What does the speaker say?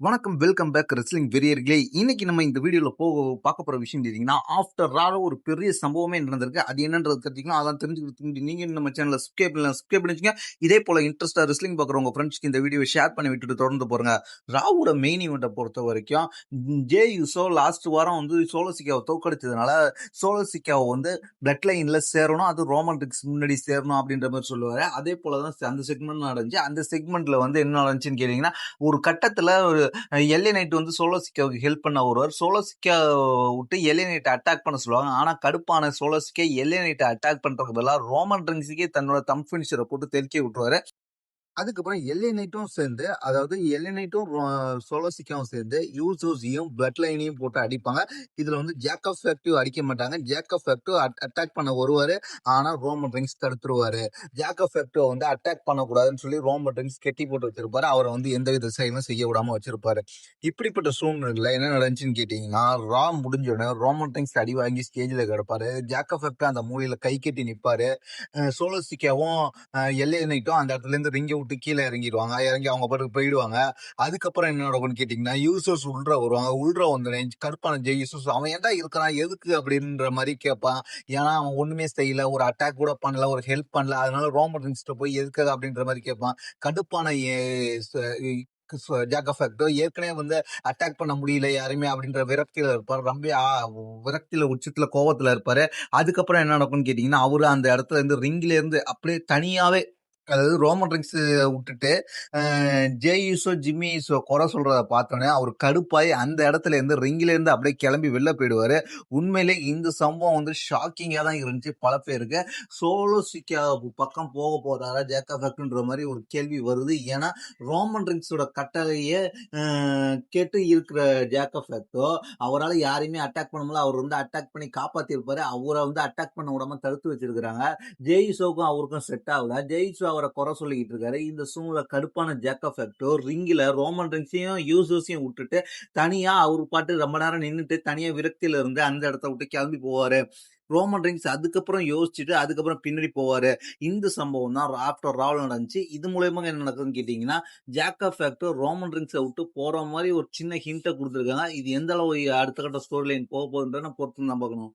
வணக்கம். Welcome back wrestling வெறியர்களே. இன்னைக்கு நம்ம இந்த வீடியோல பார்க்க போற விஷயம் தெரியுங்கன்னா, ஆஃப்டர் ரால ஒரு பெரிய சம்பவமே நடந்திருக்கு. அது என்னன்றது தெரிஞ்சுக்கலாம். அதான் தெரிஞ்சுக்கிறதுக்கு நீங்க நம்ம சேனலை சப்ஸ்கிரைப் பண்ணி வச்சுங்க. இதே போல இன்ட்ரெஸ்டா ரெஸ்லிங் பார்க்குற உங்க ஃப்ரெண்ட்ஸ்க்கு இந்த வீடியோவை ஷேர் பண்ணி விட்டுட்டு தொடர்ந்து போறங்க. ராவோட மெயின் ஈவெண்ட்டை பொறுத்த வரைக்கும் ஜே யூசோ லாஸ்ட் வாரம் வந்து சோலோ சிக்காவை தோக்கடிச்சதுனால சோலோ சிக்காவை வந்து பிளட் லைன்ல சேரணும், அது ரோமன் ரிக்ஸ் முன்னாடி சேரணும் அப்படின்ற மாதிரி சொல்லுவாரு. அதே போல தான் அந்த செக்மெண்ட் நடந்துச்சு. அந்த செக்மெண்ட்ல வந்து என்ன நடந்துச்சுன்னு கேட்டீங்கன்னா, ஒரு கட்டத்துல ஒரு எல்ஏ நைட் வந்து சோலோ சிக்காவுக்கு ஹெல்ப் பண்ண வருவார். சோலோ சிக்கா விட்டு எல்ஏ நைட்டை அட்டாக் பண்ண சொல்லுவாங்க. ஆனா கடுப்பான சோலோ சிக்கா எல்ஏ நைட்டை அட்டாக் பண்றதுக்கு பதிலாக ரோமன் ரிங்ஸுக்கே தன்னோட தம் ஃபினிஷரை போட்டு தெறிக்க விட்டுருவாரு. அதுக்கப்புறம் எல்ஏ நைட்டும் சேர்ந்து, அதாவது எல்ஏ நைட்டும் சோலோ சிக்காவும் சேர்ந்து யூசோஸையும் பிளட் லைனையும் போட்டு அடிப்பாங்க. இதுல வந்து ஜேக்கப் ஃபேக்டிவ் அடிக்க மாட்டாங்க. ஜேக்கப் ஃபேக்டிவ் அட்டாக் பண்ண வருவாரு. ஆனா ரோமன் ரிங்ஸ் தடுத்துருவாரு. ஜேக்கப் ஃபேக்டிவ் வந்து அட்டாக் பண்ணக்கூடாதுன்னு சொல்லி ரோமன் ரிங்ஸ் கெட்டி போட்டு வச்சிருப்பாரு. அவரை வந்து எந்தவித செயலும் செய்ய விடாம வச்சிருப்பாரு. இப்படிப்பட்ட சூழ்நிலையில என்ன நடந்துச்சுன்னு கேட்டீங்கன்னா, ரா முடிஞ்ச உடனே ரோமன் ரிங்ஸ் அடி வாங்கி ஸ்டேஜ்ல கிடப்பாரு. ஜேக்கப் ஃபேக்டிவ் அந்த மூலையில கை கட்டி நிப்பாரு. சோலோ சிக்காவும் எல்ஏ நைட்டும் அந்த இடத்துல இருந்து ரிங்க விட்டு கீழே இறங்கிடுவாங்க. இறங்கி அவங்க பாட்டுக்கு போயிடுவாங்க. அதுக்கப்புறம் என்ன நடக்கும்னு கேட்டீங்கன்னா, யூசர்ஸ் உள்ற வருவாங்க. உள்ற வந்தோடனே கருப்பான ஜெய் யூசர்ஸ் அவன் ஏன்டா இருக்கிறான், எதுக்கு அப்படின்ற மாதிரி கேட்பான். ஏன்னா அவன் ஒண்ணுமே செய்யல, ஒரு அட்டாக் கூட பண்ணல, ஒரு ஹெல்ப் பண்ணல, அதனால ரோமன் ரிங்ஸ்ட போய் எதுக்காக அப்படின்ற மாதிரி கேட்பான். கடுப்பான ஜாக் ஃபேக்டோ ஏற்கனவே வந்து அட்டாக் பண்ண முடியல யாருமே அப்படின்ற விரக்தியில இருப்பார். ரொம்ப விரக்தியில உச்சத்துல கோவத்துல இருப்பாரு. அதுக்கப்புறம் என்ன நடக்கும்னு கேட்டீங்கன்னா, அவரு அந்த இடத்துல இருந்து ரிங்ல இருந்து அப்படியே தனியாவே, அதாவது ரோமன் ரிங்ஸ் விட்டுட்டு ஜே யூசோ ஜிம்மி யூசோ குறை சொல்றத பார்த்தோன்னே அவர் கடுப்பாய் அந்த இடத்துல இருந்து ரிங்ல இருந்து அப்படியே கிளம்பி வெளில போயிடுவாரு. உண்மையிலே இந்த சம்பவம் வந்து ஷாக்கிங்கா தான் இருந்துச்சு பல பேருக்கு. சோலோ சிக்கா பக்கம் போக போதாரா ஜேக்கப் ஃபேக்ட்ன்ற மாதிரி ஒரு கேள்வி வருது. ஏன்னா ரோமன் ரிங்ஸோட கட்டளையே கேட்டு இருக்கிற ஜேக்கப் ஃபேக்டோ அவரால் யாரையுமே அட்டாக் பண்ண முடியல. அவர் வந்து அட்டாக் பண்ணி காப்பாத்திருப்பாரு. அவரை வந்து அட்டாக் பண்ண விடாம தடுத்து வச்சிருக்கிறாங்க. ஜெய்ஸோக்கும் அவருக்கும் செட் ஆகல. ஜெய்ஸோ அவரை குறை சொல்லிக்கிட்டு இருக்காரு. இந்த சூழ்நிலை கடுப்பான ஜேக்கப் ஃபேக்டோ ரிங்கில் ரோமன் ரிங்ஸையும் யூசர்ஸையும் விட்டுட்டு தனியா அவர் பாட்டு ரொம்ப நேரம் நின்றுட்டு தனியா விரக்தியில இருந்து அந்த இடத்த விட்டு கிளம்பி போவாரு. ரோமன் ரிங்ஸ் அதுக்கப்புறம் யோசிச்சுட்டு அதுக்கப்புறம் பின்னாடி போவாரு. இந்த சம்பவம் தான் ஆஃப்டர் ராவல் நடந்துச்சு. இது மூலயமா என்ன நடக்குதுன்னு கேட்டீங்கன்னா, ஜேக்கப் ஃபேக்டோ ரோமன் ரிங்ஸை விட்டு போற மாதிரி ஒரு சின்ன ஹிண்ட்டை கொடுத்துருக்காங்க. இது எந்த அளவு அடுத்த கட்ட ஸ்டோரி லைன் போக போகுதுன்றத பொறுத்து தான் பார்க்கணும்.